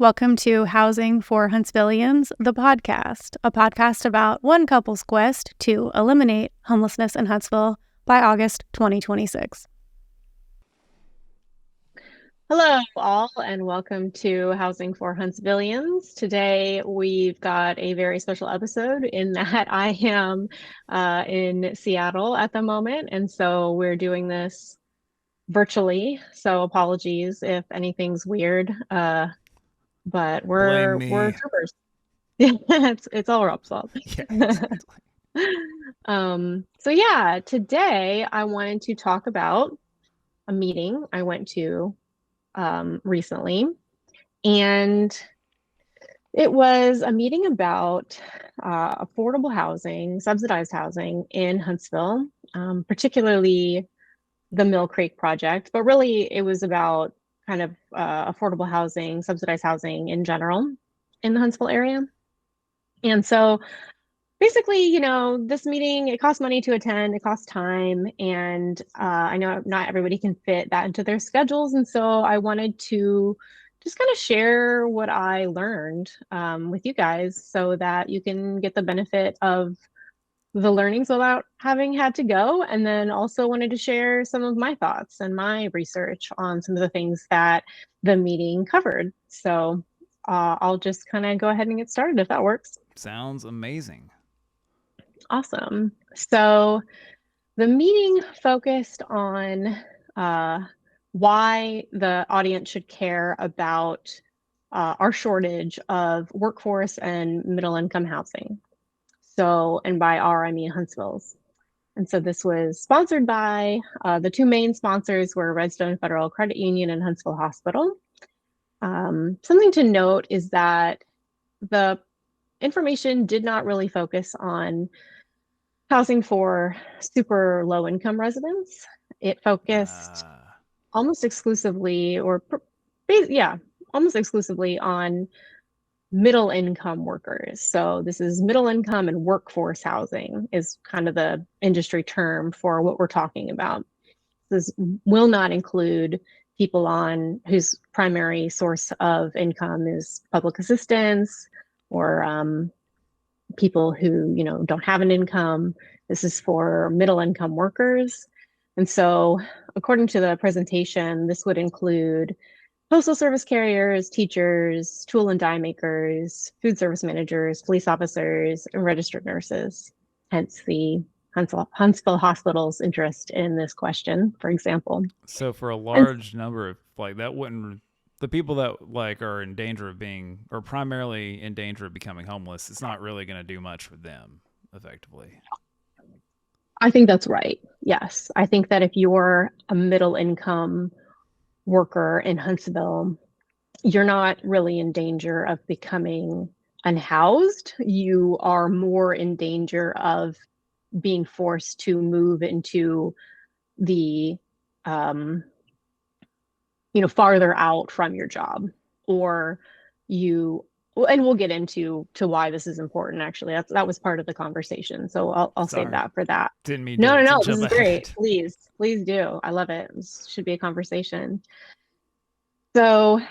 Welcome to Housing for Huntsvillians, the podcast, a podcast about one couple's quest to eliminate homelessness in Huntsville by August 2026. Hello, all, and welcome to Housing for Huntsvillians. Today, we've got a very special episode in that I am in Seattle at the moment, and so we're doing this virtually, so apologies if anything's weird. But we're troopers. Yeah, it's all Rob's fault. Yeah, exactly. So yeah, today I wanted to talk about a meeting I went to recently, and it was a meeting about affordable housing, subsidized housing in Huntsville, particularly the Mill Creek project, but really it was about kind of affordable housing, subsidized housing in general in the Huntsville area. And so basically, this meeting, it costs money to attend, it costs time, and I know not everybody can fit that into their schedules. And so I wanted to just kind of share what I learned with you guys so that you can get the benefit of the learnings without having had to go. And then also wanted to share some of my thoughts and my research on some of the things that the meeting covered. So I'll just kind of go ahead and get started if that works. Sounds amazing. Awesome. So the meeting focused on why the audience should care about our shortage of workforce and middle income housing. So, and by our, I mean Huntsville's. And so this was sponsored by the two main sponsors were Redstone Federal Credit Union and Huntsville Hospital. Something to note is that the information did not really focus on housing for super low income residents. It focused almost exclusively, almost exclusively on middle income workers. So this is middle income and workforce housing is kind of the industry term for what we're talking about. This will not include people on whose primary source of income is public assistance or people who, don't have an income. This is for middle income workers. And so according to the presentation, this would include postal service carriers, teachers, tool and die makers, food service managers, police officers, and registered nurses. Hence the Huntsville Hospital's interest in this question, for example. So for a large number of that wouldn't, the people that are in danger of being, or primarily in danger of becoming homeless, it's not really going to do much for them effectively. I think that's right. Yes. I think that if you're a middle income worker in Huntsville, you're not really in danger of becoming unhoused. You are more in danger of being forced to move into the, farther out from your job, or and we'll get into why this is important. Actually, that was part of the conversation. So I'll save that for that. Didn't mean no, to this is great. Please do. I love it. This should be a conversation. So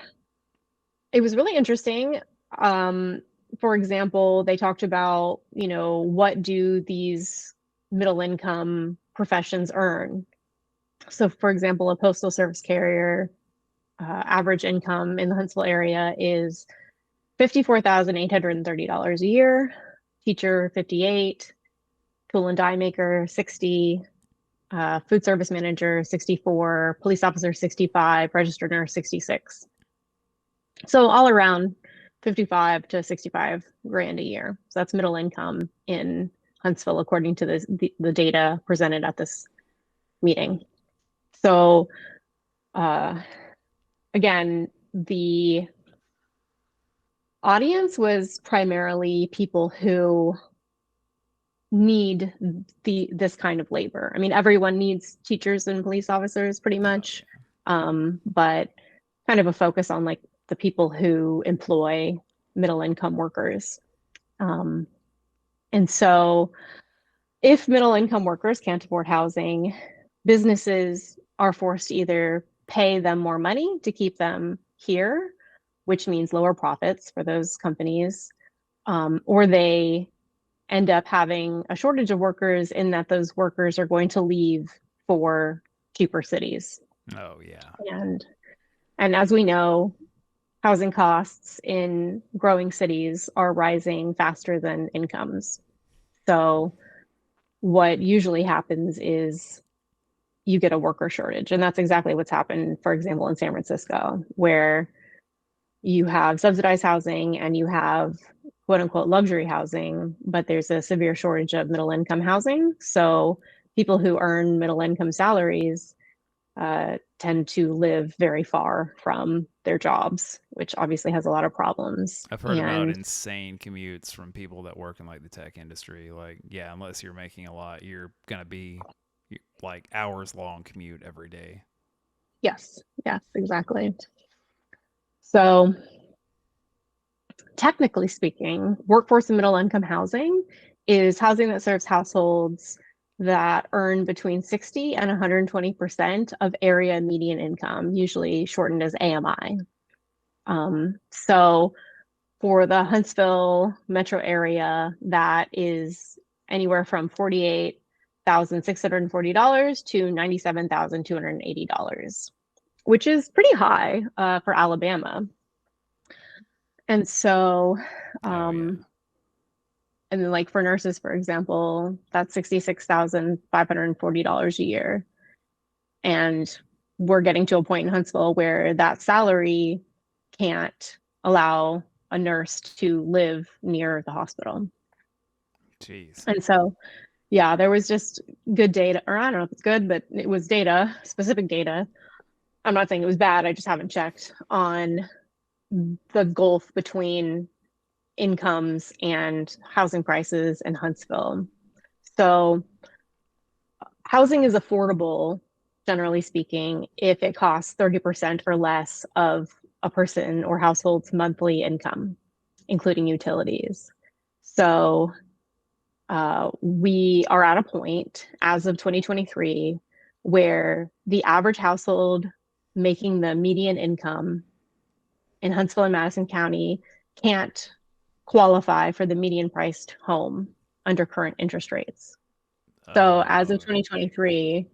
it was really interesting. For example, they talked about, what do these middle income professions earn? So for example, a postal service carrier average income in the Huntsville area is $54,830 a year, teacher $58,000, tool and die maker $60,000, food service manager $64,000, police officer $65,000, registered nurse $66,000. So all around $55,000 to $65,000 a year. So that's middle income in Huntsville, according to the data presented at this meeting. So again, the audience was primarily people who need this kind of labor. I mean, everyone needs teachers and police officers pretty much, but kind of a focus on the people who employ middle income workers. And so if middle income workers can't afford housing, businesses are forced to either pay them more money to keep them here, which means lower profits for those companies, or they end up having a shortage of workers in that those workers are going to leave for cheaper cities. Oh yeah. And as we know, housing costs in growing cities are rising faster than incomes. So what usually happens is you get a worker shortage. And that's exactly what's happened, for example, in San Francisco, where you have subsidized housing and you have quote unquote luxury housing, but there's a severe shortage of middle income housing. So people who earn middle income salaries tend to live very far from their jobs, which obviously has a lot of problems. I've heard about insane commutes from people that work in like the tech industry. Like, yeah, unless you're making a lot, you're gonna be like hours long commute every day. Yes, exactly. So technically speaking, workforce and middle income housing is housing that serves households that earn between 60 and 120% of area median income, usually shortened as AMI. So for the Huntsville metro area, that is anywhere from $48,640 to $97,280, which is pretty high for Alabama. And so, and then like for nurses, for example, that's $66,540 a year. And we're getting to a point in Huntsville where that salary can't allow a nurse to live near the hospital. Jeez. And so, yeah, there was just good data, or I don't know if it's good, but it was data, specific data. I'm not saying it was bad, I just haven't checked on the gulf between incomes and housing prices in Huntsville. So housing is affordable, generally speaking, if it costs 30% or less of a person or household's monthly income, including utilities. So we are at a point as of 2023 where the average household making the median income in Huntsville and Madison County can't qualify for the median priced home under current interest rates. So as of 2023,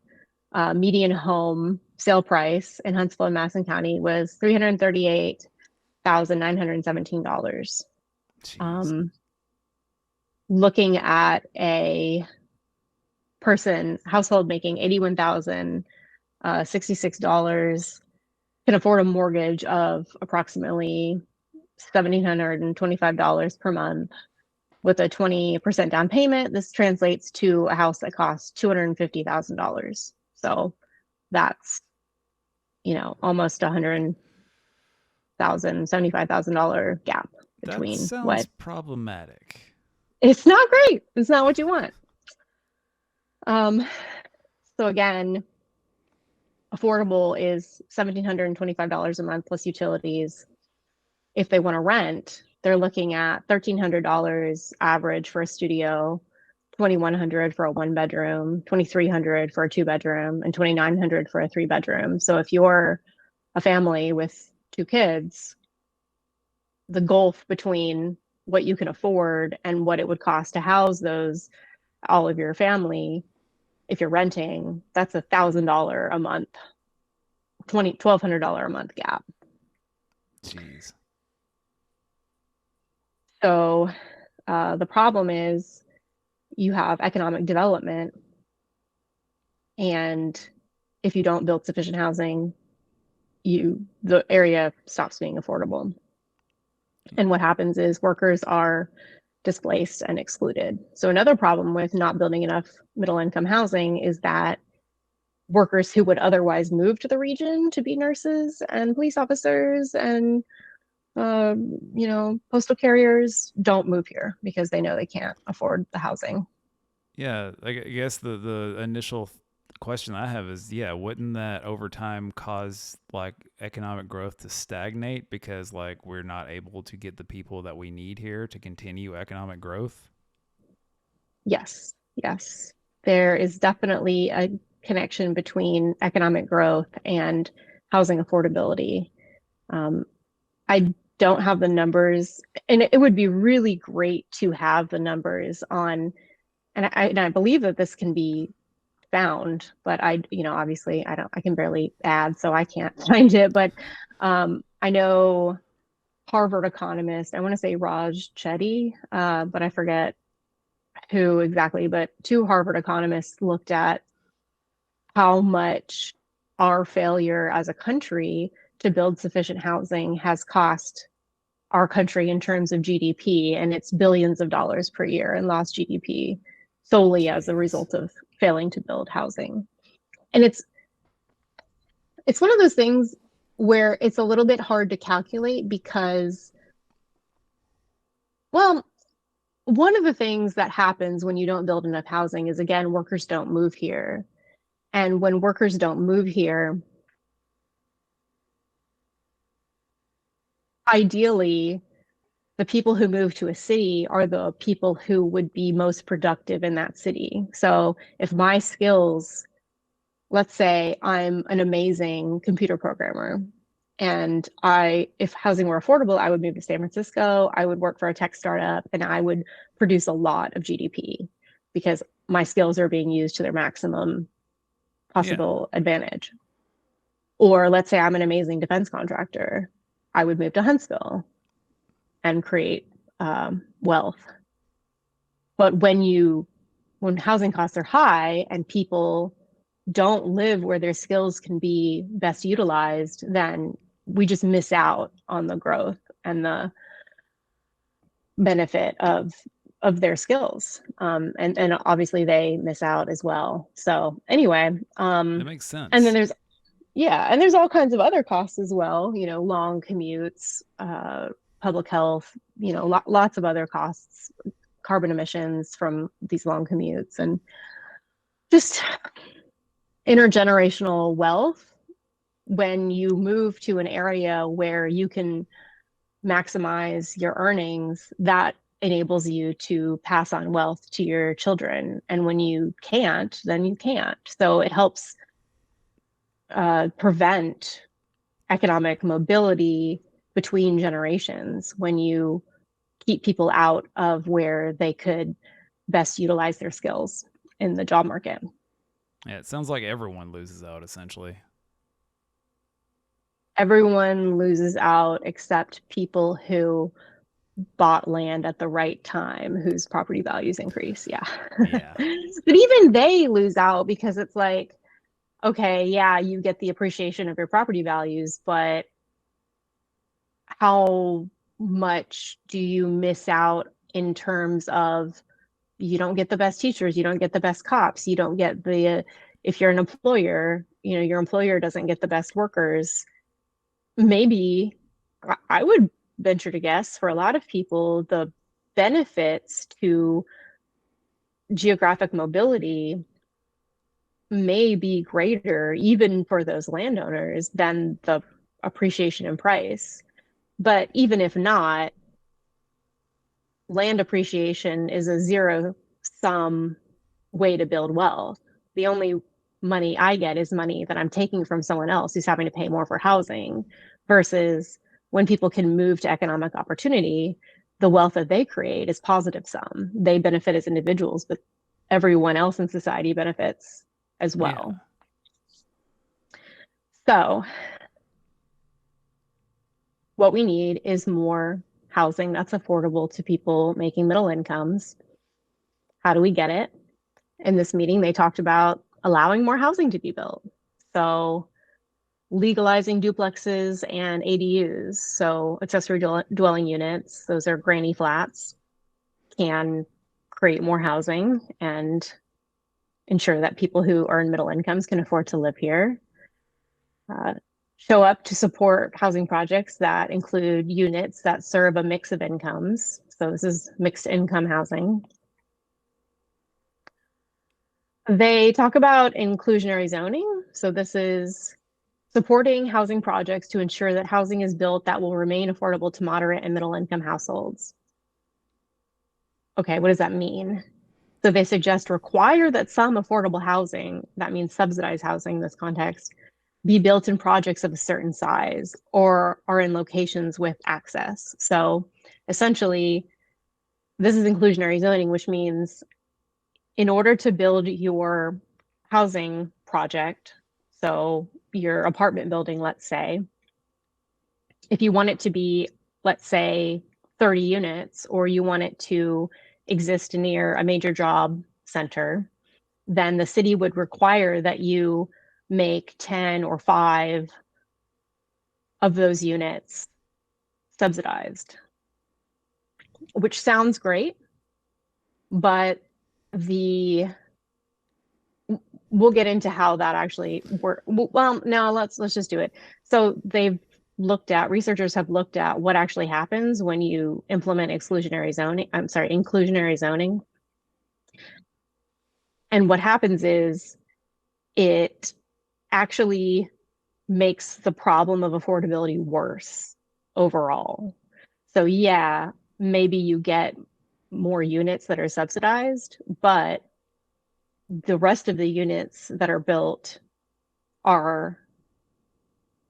median home sale price in Huntsville and Madison County was $338,917. Looking at a household making $81,066 can afford a mortgage of approximately $1,725 per month with a 20% down payment. This translates to a house that costs $250,000. So that's, almost $175,000 gap between that sounds problematic. It's not great. It's not what you want. So again, affordable is $1,725 a month plus utilities. If they want to rent, they're looking at $1,300 average for a studio, $2,100 for a one bedroom, $2,300 for a two bedroom, and $2,900 for a three bedroom. So if you're a family with two kids, the gulf between what you can afford and what it would cost to house all of your family, if you're renting, that's $1,000 a month, $1,200 a month gap. Jeez. So the problem is you have economic development, and if you don't build sufficient housing, the area stops being affordable. And what happens is workers are displaced and excluded. So another problem with not building enough middle income housing is that workers who would otherwise move to the region to be nurses and police officers and postal carriers don't move here because they know they can't afford the housing. Yeah, I guess the initial question I have is, wouldn't that over time cause like economic growth to stagnate because like we're not able to get the people that we need here to continue economic growth? Yes. There is definitely a connection between economic growth and housing affordability. I don't have the numbers, and it would be really great to have the numbers on, and I believe that this can be found, but obviously I can barely add, so I can't find it. But I know Harvard economist, I want to say Raj Chetty, but I forget who exactly, but two Harvard economists looked at how much our failure as a country to build sufficient housing has cost our country in terms of GDP, and it's billions of dollars per year in lost GDP solely as a Jeez. result of failing to build housing. And it's one of those things where it's a little bit hard to calculate because, well, one of the things that happens when you don't build enough housing is, again, workers don't move here. And when workers don't move here, ideally, the people who move to a city are the people who would be most productive in that city. So if my skills, let's say I'm an amazing computer programmer, and if housing were affordable, I would move to San Francisco, I would work for a tech startup, and I would produce a lot of GDP because my skills are being used to their maximum Yeah. possible advantage. Or let's say I'm an amazing defense contractor, I would move to Huntsville and create wealth. But when housing costs are high and people don't live where their skills can be best utilized, then we just miss out on the growth and the benefit of their skills. And obviously they miss out as well. So anyway, That makes and then sense. there's all kinds of other costs as well, long commutes, public health, lots of other costs, carbon emissions from these long commutes, and just intergenerational wealth. When you move to an area where you can maximize your earnings, that enables you to pass on wealth to your children. And when you can't, then you can't. So it helps prevent economic mobility between generations when you keep people out of where they could best utilize their skills in the job market. Yeah, it sounds like everyone loses out essentially. Everyone loses out except people who bought land at the right time, whose property values increase. Yeah. Yeah. But even they lose out because it's like, okay, yeah, you get the appreciation of your property values, but how much do you miss out in terms of you don't get the best teachers, you don't get the best cops, you don't get if you're an employer, your employer doesn't get the best workers. Maybe I would venture to guess for a lot of people, the benefits to geographic mobility may be greater, even for those landowners, than the appreciation in price. But even if not, land appreciation is a zero sum way to build wealth. The only money I get is money that I'm taking from someone else who's having to pay more for housing, versus when people can move to economic opportunity, the wealth that they create is positive sum. They benefit as individuals, but everyone else in society benefits as Yeah. well. So what we need is more housing that's affordable to people making middle incomes. How do we get it? In this meeting, they talked about allowing more housing to be built. So legalizing duplexes and ADUs, so accessory dwelling units, those are granny flats, can create more housing and ensure that people who earn middle incomes can afford to live here. Show up to support housing projects that include units that serve a mix of incomes. So this is mixed income housing. They talk about inclusionary zoning. So this is supporting housing projects to ensure that housing is built that will remain affordable to moderate and middle income households. Okay, what does that mean? So they suggest require that some affordable housing, that means subsidized housing in this context, be built in projects of a certain size or are in locations with access. So essentially, this is inclusionary zoning, which means in order to build your housing project, so your apartment building, let's say, if you want it to be, let's say, 30 units, or you want it to exist near a major job center, then the city would require that you make 10 or 5 of those units subsidized, which sounds great, but the we'll get into how that actually works. Well, no, let's just do it. So researchers have looked at what actually happens when you implement exclusionary zoning. I'm sorry, inclusionary zoning. And what happens is it actually makes the problem of affordability worse overall. So yeah, maybe you get more units that are subsidized, but the rest of the units that are built are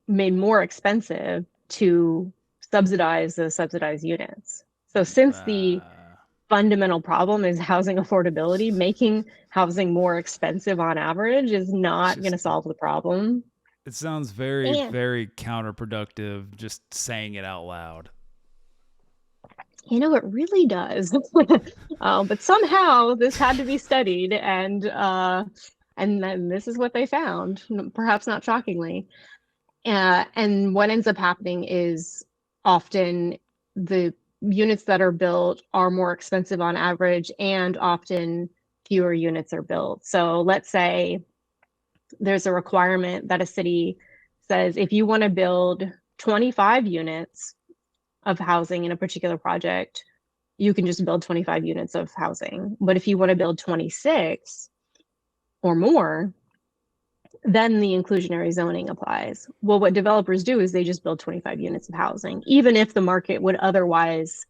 made more expensive to subsidize those subsidized units. So since the fundamental problem is housing affordability, making housing more expensive on average is not going to solve the problem. It sounds very, very counterproductive just saying it out loud. It really does. But somehow this had to be studied, and then this is what they found, perhaps not shockingly. And what ends up happening is often the units that are built are more expensive on average, and often fewer units are built. So let's say there's a requirement that a city says if you want to build 25 units of housing in a particular project, you can just build 25 units of housing. But if you want to build 26 or more, then the inclusionary zoning applies. Well, what developers do is they just build 25 units of housing, even if the market would otherwise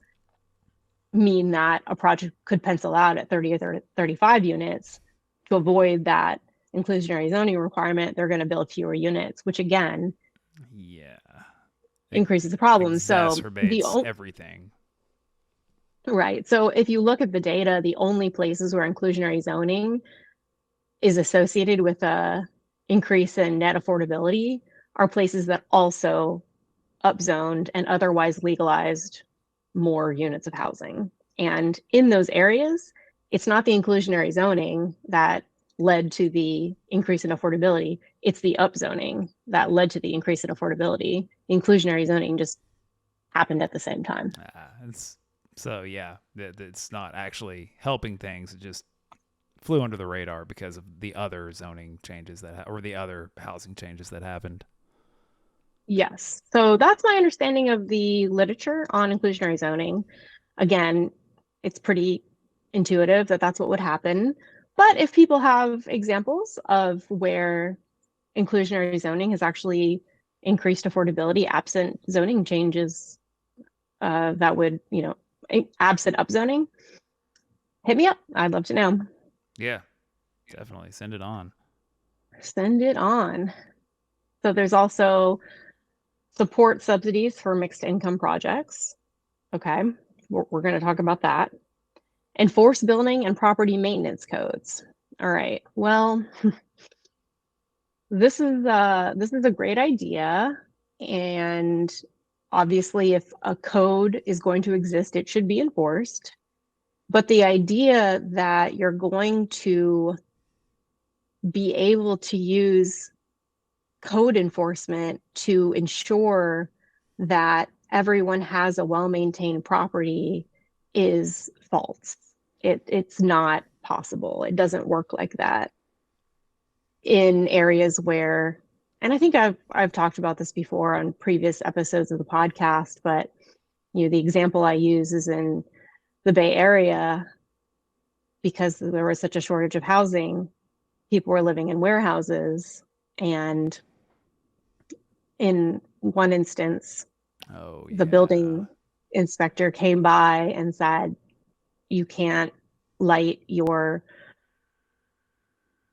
mean that a project could pencil out at 30 or 35 units. To avoid that inclusionary zoning requirement, they're going to build fewer units, which again, increases the problem. Exacerbates everything. Right. So if you look at the data, the only places where inclusionary zoning is associated with a increase in net affordability are places that also upzoned and otherwise legalized more units of housing. And in those areas, it's not the inclusionary zoning that led to the increase in affordability. It's the upzoning that led to the increase in affordability. The inclusionary zoning just happened at the same time. It's not actually helping things. It just flew under the radar because of the other zoning changes or the other housing changes that happened. Yes. So that's my understanding of the literature on inclusionary zoning. Again, it's pretty intuitive that that's what would happen. But if people have examples of where inclusionary zoning has actually increased affordability absent zoning changes, that would, absent upzoning, hit me up. I'd love to know. Yeah, definitely. Send it on. Send it on. So there's also support subsidies for mixed income projects. Okay, we're going to talk about that. Enforce building and property maintenance codes. All right. Well, this is a great idea, and obviously, if a code is going to exist, it should be enforced. But the idea that you're going to be able to use code enforcement to ensure that everyone has a well-maintained property is false. It's not possible. It doesn't work like that in areas where, and I think I've talked about this before on previous episodes of the podcast, but the example I use is in the Bay Area. Because there was such a shortage of housing, people were living in warehouses, and in one instance, the building inspector came by and said, you can't light your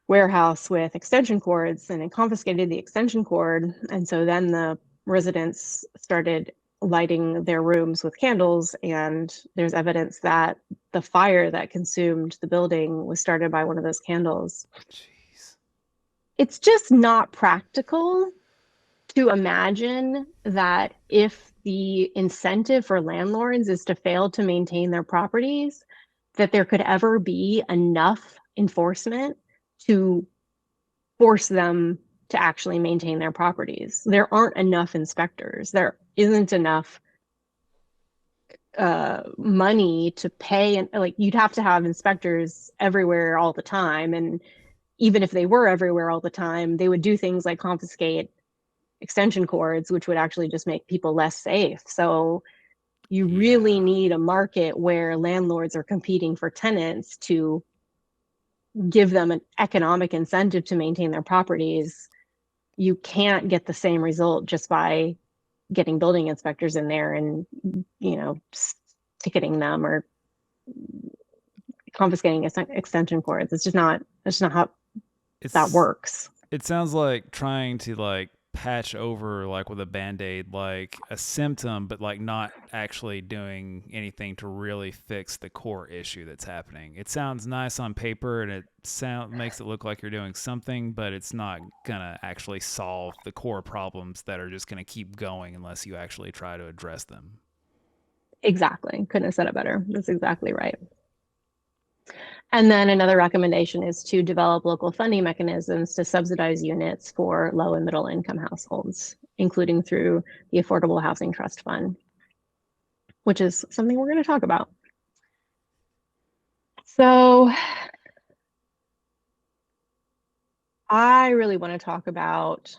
warehouse with extension cords, and it confiscated the extension cord. And so then the residents started lighting their rooms with candles, and there's evidence that the fire that consumed the building was started by one of those candles. Jeez. It's just not practical to imagine that if the incentive for landlords is to fail to maintain their properties, that there could ever be enough enforcement to force them to actually maintain their properties. There aren't enough inspectors. There isn't enough money to pay, and like you'd have to have inspectors everywhere all the time. And even if they were everywhere all the time, they would do things like confiscate extension cords, which would actually just make people less safe. So you really Yeah. need a market where landlords are competing for tenants to give them an economic incentive to maintain their properties. You can't get the same result just by getting building inspectors in there and, you know, ticketing them or confiscating extension cords. It's just not how that It's works. it sounds like trying to like patch over like with a band-aid like a symptom, but like not actually doing anything to really fix the core issue that's happening. It sounds nice on paper and it makes it look like you're doing something, but it's not gonna actually solve the core problems that are just gonna keep going unless you actually try to address them. Exactly. Couldn't have said it better. That's exactly right. And then another recommendation is to develop local funding mechanisms to subsidize units for low and middle income households, including through the Affordable Housing Trust Fund, which is something we're going to talk about. So I really want to talk about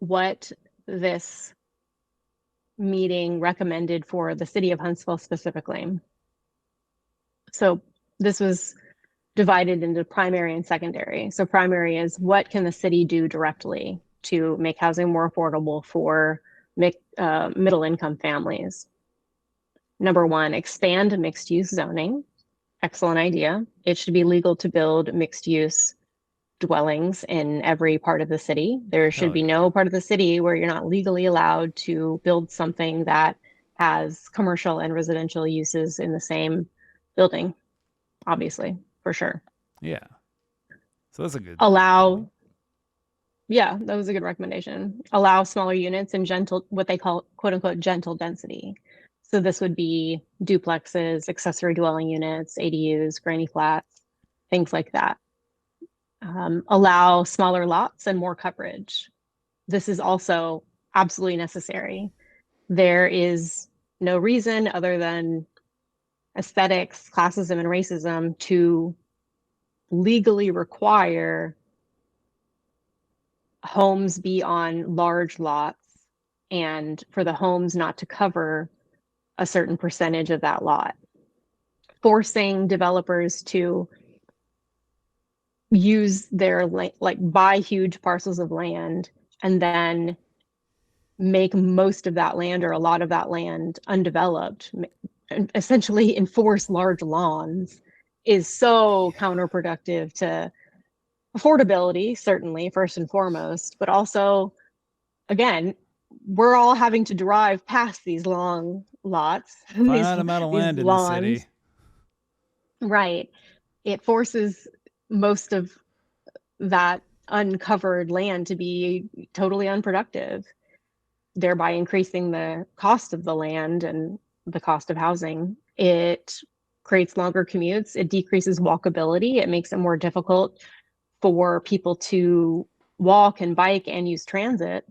what this meeting recommended for the city of Huntsville specifically. So this was divided into primary and secondary. So primary is what can the city do directly to make housing more affordable for middle income families. Number one, expand mixed use zoning. Excellent idea. It should be legal to build mixed use dwellings in every part of the city. There should Hell be yeah. no part of the city where you're not legally allowed to build something that has commercial and residential uses in the same building, obviously, for sure. Yeah. So that's a good point. Allow, yeah, that was a good recommendation. Allow smaller units in gentle, what they call quote unquote gentle density. So this would be duplexes, accessory dwelling units, ADUs, granny flats, things like that. Allow smaller lots and more coverage. This is also absolutely necessary. There is no reason other than aesthetics, classism, and racism to legally require homes be on large lots and for the homes not to cover a certain percentage of that lot. Forcing developers to use their like buy huge parcels of land and then make most of that land or a lot of that land undeveloped, essentially enforce large lawns, is so counterproductive to affordability, certainly, first and foremost, but also, again, we're all having to drive past these long lots, Finite amount of these land in the city. lawns. Right. It forces most of that uncovered land to be totally unproductive, thereby increasing the cost of the land and the cost of housing. It creates longer commutes. It decreases walkability. It makes it more difficult for people to walk and bike and use transit.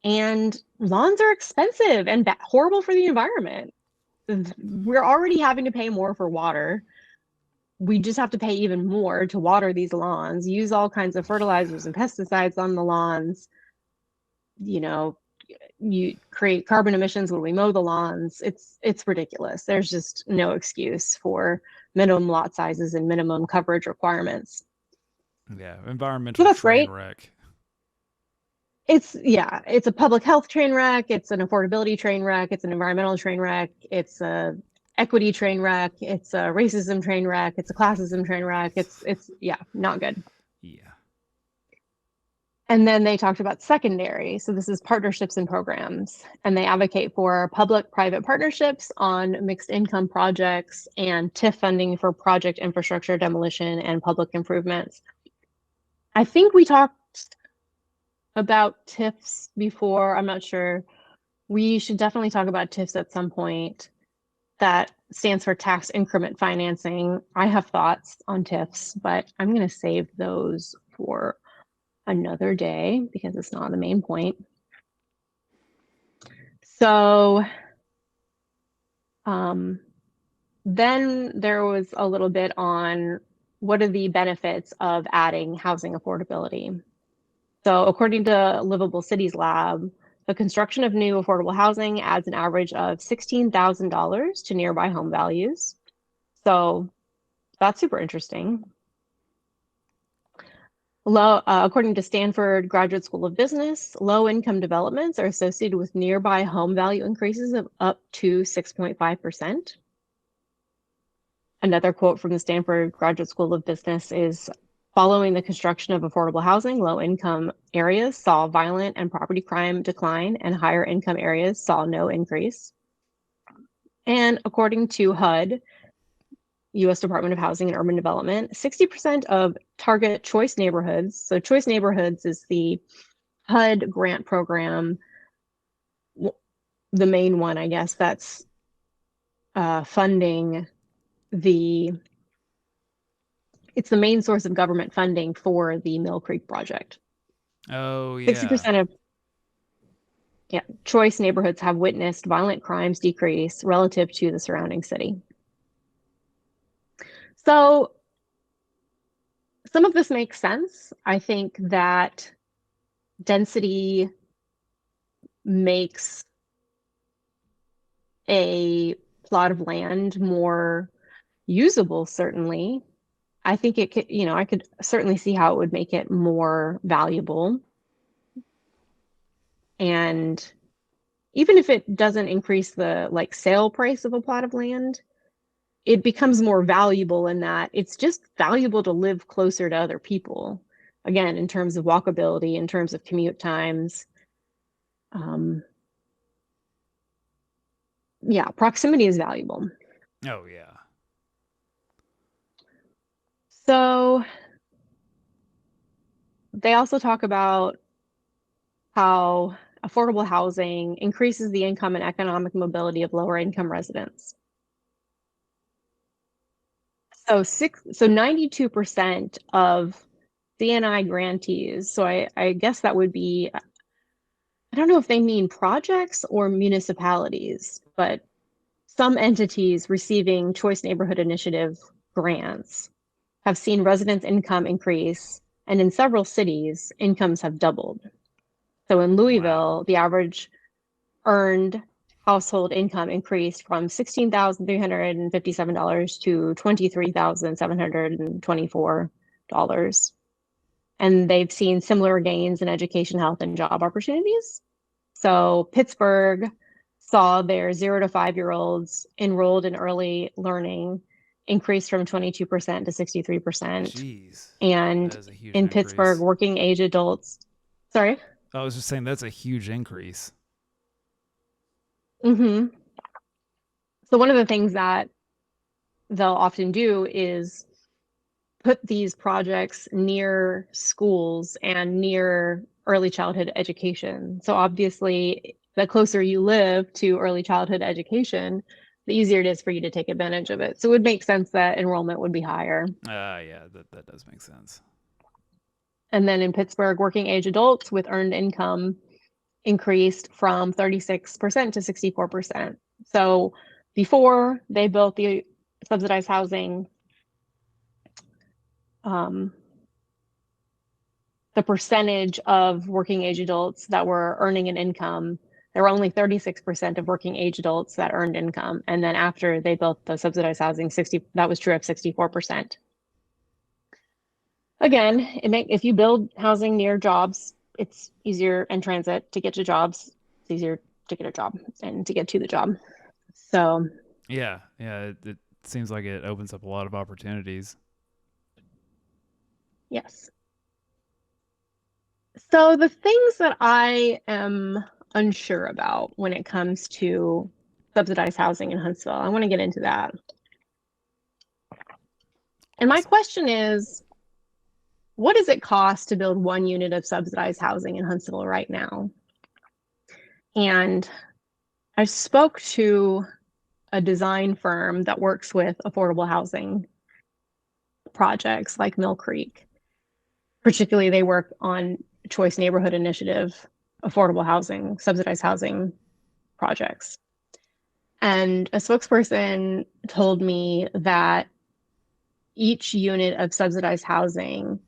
And lawns are expensive and horrible for the environment. We're already having to pay more for water. We just have to pay even more to water these lawns, use all kinds of fertilizers and pesticides on the lawns. You know, you create carbon emissions when we mow the lawns. It's ridiculous. There's just no excuse for minimum lot sizes and minimum coverage requirements. Yeah. So Environmental that's train great. wreck. It's a public health train wreck, it's an affordability train wreck, it's an environmental train wreck, it's a equity train wreck, it's a racism train wreck, it's a classism train wreck. It's yeah, not good. Yeah. And then they talked about secondary. So this is partnerships and programs. And they advocate for public-private partnerships on mixed income projects and TIF funding for project infrastructure demolition and public improvements. I think we talked about TIFs before. I'm not sure. We should definitely talk about TIFs at some point. That stands for tax increment financing. I have thoughts on TIFs, but I'm going to save those for another day because it's not the main point. So then there was a little bit on what are the benefits of adding housing affordability. So according to Livable Cities Lab, the construction of new affordable housing adds an average of $16,000 to nearby home values. So that's super interesting. According to Stanford Graduate School of Business, low-income developments are associated with nearby home value increases of up to 6.5%. Another quote from the Stanford Graduate School of Business is, following the construction of affordable housing, low-income areas saw violent and property crime decline, and higher income areas saw no increase. And according to HUD, U.S. Department of Housing and Urban Development, 60% of target choice neighborhoods, so choice neighborhoods is the HUD grant program, the main one, I guess, that's funding it's the main source of government funding for the Mill Creek project. Oh, yeah. 60% of choice neighborhoods have witnessed violent crimes decrease relative to the surrounding city. So some of this makes sense. I think that density makes a plot of land more usable, certainly. I think it could, I could certainly see how it would make it more valuable. And even if it doesn't increase the sale price of a plot of land, it becomes more valuable in that it's just valuable to live closer to other people. Again, in terms of walkability, in terms of commute times. Yeah, proximity is valuable. Oh, yeah. So they also talk about how affordable housing increases the income and economic mobility of lower income residents. So 92% of CNI grantees, so I guess that would be, I don't know if they mean projects or municipalities, but some entities receiving Choice Neighborhood Initiative grants have seen residents' income increase, and in several cities, incomes have doubled. So in Louisville, Wow. the average earned household income increased from $16,357 to $23,724. And they've seen similar gains in education, health, and job opportunities. So Pittsburgh saw their 0 to 5-year-olds enrolled in early learning increase from 22% to 63%. Jeez. And That is a huge in Pittsburgh, increase. working age adults, sorry? I was just saying that's a huge increase. Mm-hmm. So one of the things that they'll often do is put these projects near schools and near early childhood education. So obviously, the closer you live to early childhood education, the easier it is for you to take advantage of it. So it would make sense that enrollment would be higher. Yeah, that does make sense. And then in Pittsburgh, working age adults with earned income increased from 36% to 64%. So before they built the subsidized housing, the percentage of working age adults that were earning an income, there were only 36% of working age adults that earned income. And then after they built the subsidized housing, that was true of 64%. Again, if you build housing near jobs, it's easier in transit to get to jobs. It's easier to get a job and to get to the job. So Yeah, it seems like it opens up a lot of opportunities. yes. So the things that I am unsure about when it comes to subsidized housing in Huntsville, I want to get into that. And my Awesome. question is, what does it cost to build one unit of subsidized housing in Huntsville right now? And I spoke to a design firm that works with affordable housing projects like Mill Creek. Particularly, they work on Choice Neighborhood Initiative, affordable housing, subsidized housing projects. And a spokesperson told me that each unit of subsidized housing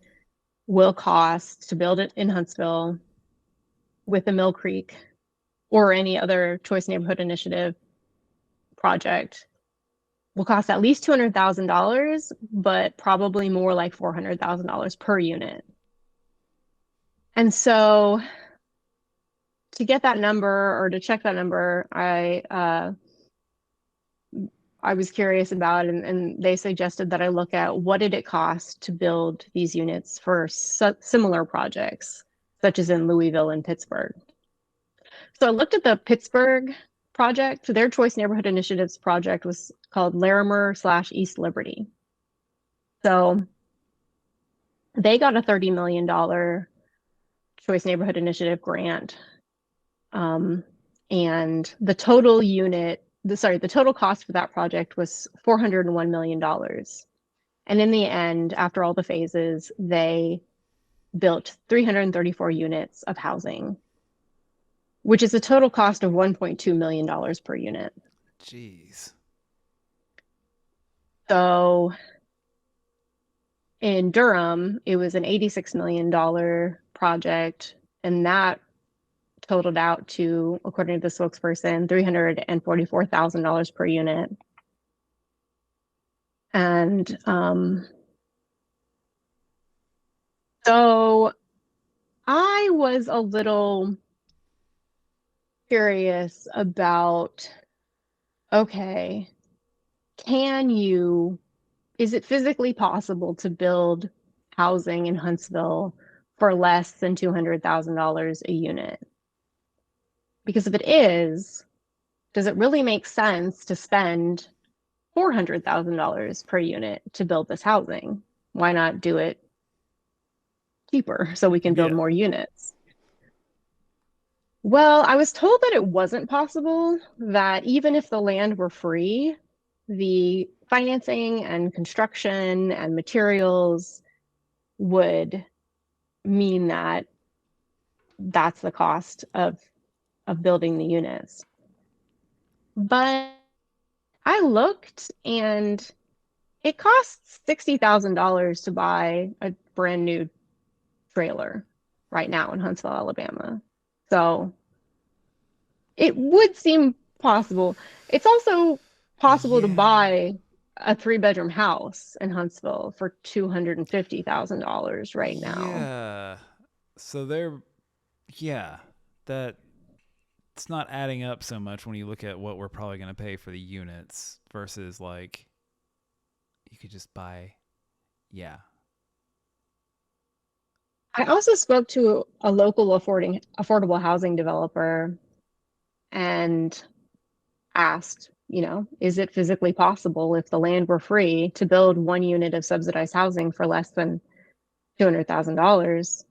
will cost to build it in Huntsville with the Mill Creek or any other Choice Neighborhood Initiative project will cost at least $200,000, but probably more like $400,000 per unit. And so to get that number or to check that number, I was curious about, and they suggested that I look at what did it cost to build these units for similar projects, such as in Louisville and Pittsburgh. So I looked at the Pittsburgh project. Their Choice Neighborhood Initiatives project was called Larimer/East Liberty. So they got a $30 million Choice Neighborhood Initiative grant. And the total cost for that project was $401 million. And in the end, after all the phases, they built 334 units of housing, which is a total cost of $1.2 million per unit. Jeez. So in Durham, it was an $86 million project, and that totaled out to, according to the spokesperson, $344,000 per unit. And so I was a little curious about, okay, is it physically possible to build housing in Huntsville for less than $200,000 a unit? Because if it is, does it really make sense to spend $400,000 per unit to build this housing? Why not do it cheaper so we can build Yeah. more units? Well, I was told that it wasn't possible, that even if the land were free, the financing and construction and materials would mean that that's the cost of building the units. But I looked and it costs $60,000 to buy a brand new trailer right now in Huntsville, Alabama. So it would seem possible. It's also possible to Yeah. buy a 3-bedroom house in Huntsville for $250,000 right now. Yeah. So they're, yeah, that it's not adding up so much when you look at what we're probably going to pay for the units versus like you could just buy. Yeah. I also spoke to a local affordable housing developer and asked, is it physically possible if the land were free to build one unit of subsidized housing for less than $200,000?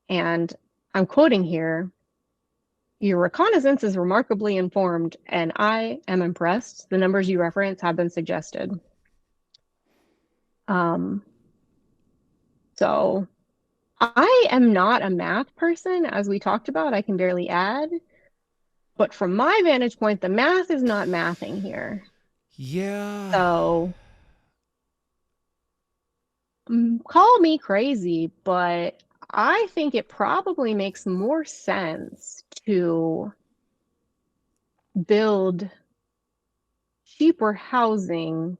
And I'm quoting here, your reconnaissance is remarkably informed, and I am impressed. The numbers you reference have been suggested. Um, so I am not a math person, as we talked about. I can barely add. But from my vantage point, the math is not mathing here. Yeah. So call me crazy, but I think it probably makes more sense to build cheaper housing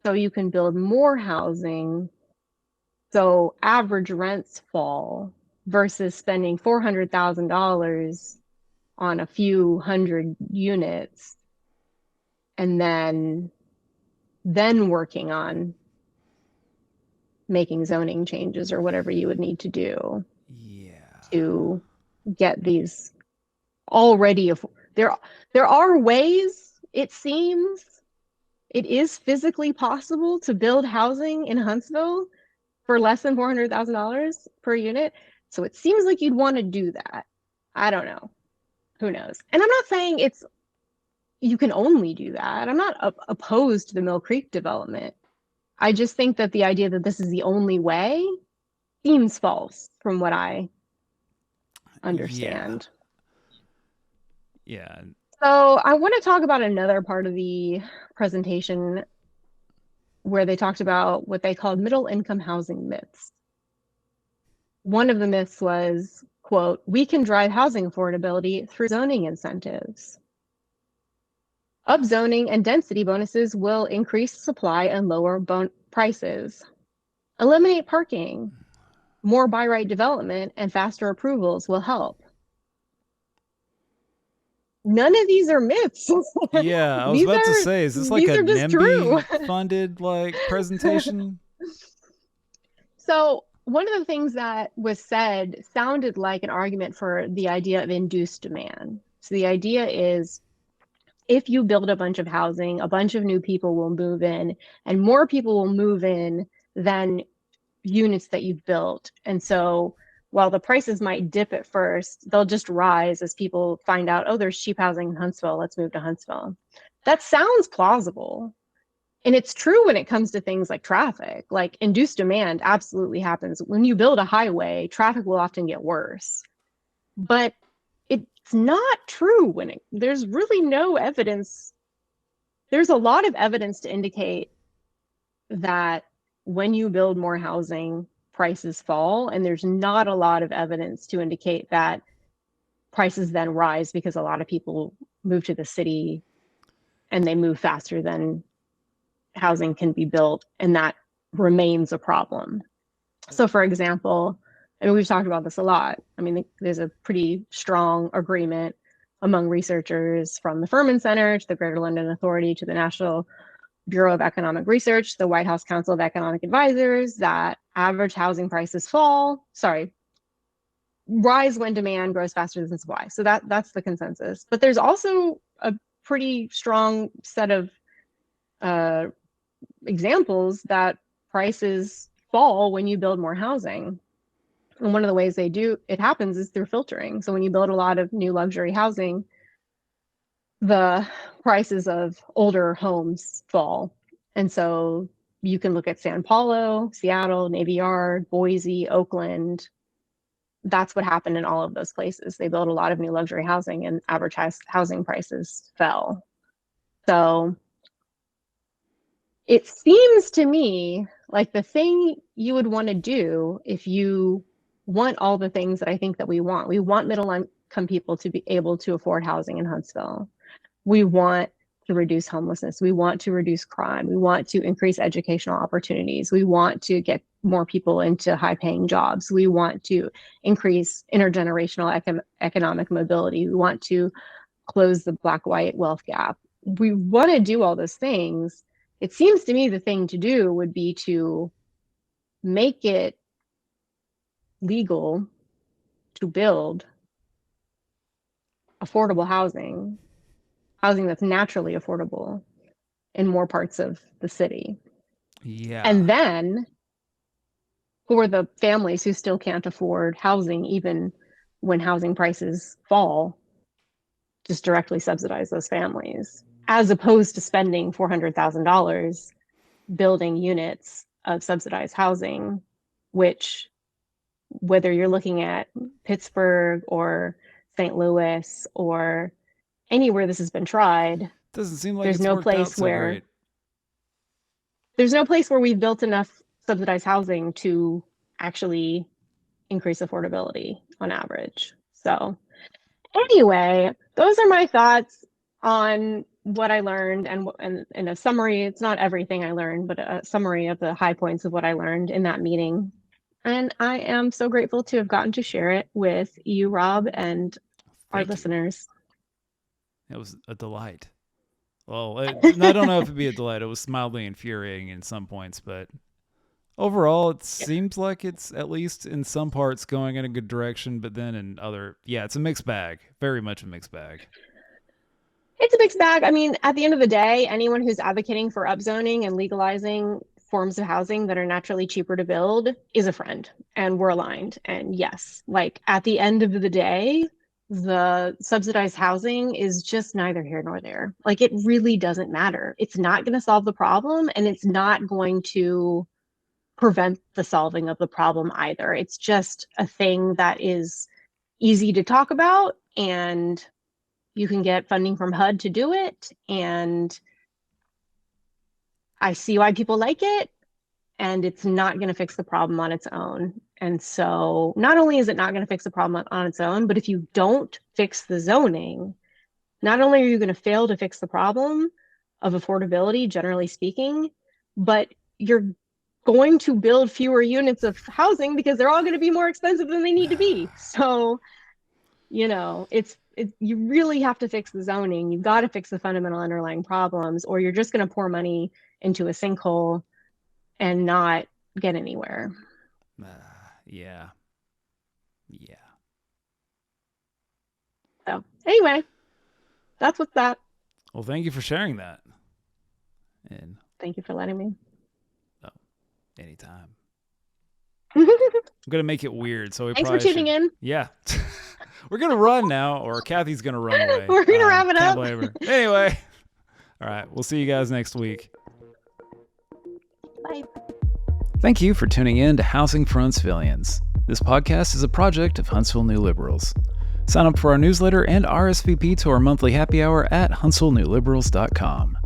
so you can build more housing so average rents fall versus spending $400,000 on a few hundred units and then working on making zoning changes or whatever you would need to do. Yeah. to get these already. There, there are ways, it seems, it is physically possible to build housing in Huntsville for less than $400,000 per unit. So it seems like you'd want to do that. I don't know. Who knows? And I'm not saying it's you can only do that. I'm not opposed to the Mill Creek development. I just think that the idea that this is the only way seems false from what I Yeah. understand. Yeah. So I want to talk about another part of the presentation where they talked about what they called middle income housing myths. One of the myths was, quote, we can drive housing affordability through zoning incentives. Upzoning and density bonuses will increase supply and lower prices. Eliminate parking. More by right development and faster approvals will help. None of these are myths. Yeah, I was these about to are say, is this like these a are just true. NIMBY funded like presentation? So one of the things that was said sounded like an argument for the idea of induced demand. So the idea is if you build a bunch of housing, a bunch of new people will move in, and more people will move in than units that you've built. And so while the prices might dip at first, they'll just rise as people find out, oh, there's cheap housing in Huntsville. Let's move to Huntsville. That sounds plausible. And it's true when it comes to things like traffic. Like induced demand absolutely happens. When you build a highway, traffic will often get worse. But it's not true there's really no evidence. There's a lot of evidence to indicate that when you build more housing, prices fall. And there's not a lot of evidence to indicate that prices then rise because a lot of people move to the city and they move faster than housing can be built. And that remains a problem. So, for example, I mean, we've talked about this a lot. I mean, there's a pretty strong agreement among researchers from the Furman Center to the Greater London Authority to the National Bureau of Economic Research, the White House Council of Economic Advisors, that average housing prices rise when demand grows faster than supply. So that's the consensus. But there's also a pretty strong set of uh, examples that prices fall when you build more housing. And one of the ways it happens is through filtering. So when you build a lot of new luxury housing, the prices of older homes fall. And so you can look at San Paulo, Seattle, Navy Yard, Boise, Oakland. That's what happened in all of those places. They built a lot of new luxury housing and average housing prices fell. So it seems to me like the thing you would want to do if you want all the things that I think that we want. We want middle income people to be able to afford housing in Huntsville. We want to reduce homelessness. We want to reduce crime. We want to increase educational opportunities. We want to get more people into high paying jobs. We want to increase intergenerational economic mobility. We want to close the black white wealth gap. We want to do all those things. It seems to me the thing to do would be to make it legal to build affordable housing that's naturally affordable in more parts of the city. Yeah. And then for the families who still can't afford housing, even when housing prices fall, just directly subsidize those families, as opposed to spending $400,000 building units of subsidized housing, which, whether you're looking at Pittsburgh or St. Louis or anywhere this has been tried, Doesn't seem like there's it's no worked out place so where great. we've built enough subsidized housing to actually increase affordability on average. So anyway, those are my thoughts on what I learned, and in a summary. It's not everything I learned, but a summary of the high points of what I learned in that meeting. And I am so grateful to have gotten to share it with you, Rob, and our Thank you. listeners. It was a delight. Well, I don't know if it'd be a delight. It was mildly infuriating in some points, but Overall, it seems like it's at least in some parts going in a good direction, but then in other, yeah, it's a mixed bag. Very much a mixed bag. It's a mixed bag. I mean, at the end of the day, anyone who's advocating for upzoning and legalizing forms of housing that are naturally cheaper to build is a friend, and we're aligned. And yes, like at the end of the day, the subsidized housing is just neither here nor there. Like it really doesn't matter. It's not going to solve the problem, and it's not going to prevent the solving of the problem either. It's just a thing that is easy to talk about, and you can get funding from HUD to do it. And I see why people like it, and it's not going to fix the problem on its own. And so not only is it not going to fix the problem on its own, but if you don't fix the zoning, not only are you going to fail to fix the problem of affordability, generally speaking, but you're going to build fewer units of housing because they're all going to be more expensive than they need to be. So, you know, you really have to fix the zoning. You've got to fix the fundamental underlying problems, or you're just going to pour money into a sinkhole and not get anywhere. Yeah. Yeah. So anyway, that's what's that. Well, thank you for sharing that. And thank you for letting me. Anytime. I'm gonna make it weird, so thanks for tuning in. Yeah. We're gonna run now, or Cathy's gonna run away. We're gonna wrap it up. Anyway, all right, we'll see you guys next week. Bye. Thank you for tuning in to Housing for Huntsvillians. This podcast is a project of Huntsville New Liberals. Sign up for our newsletter and RSVP to our monthly happy hour at huntsvillenewliberals.com.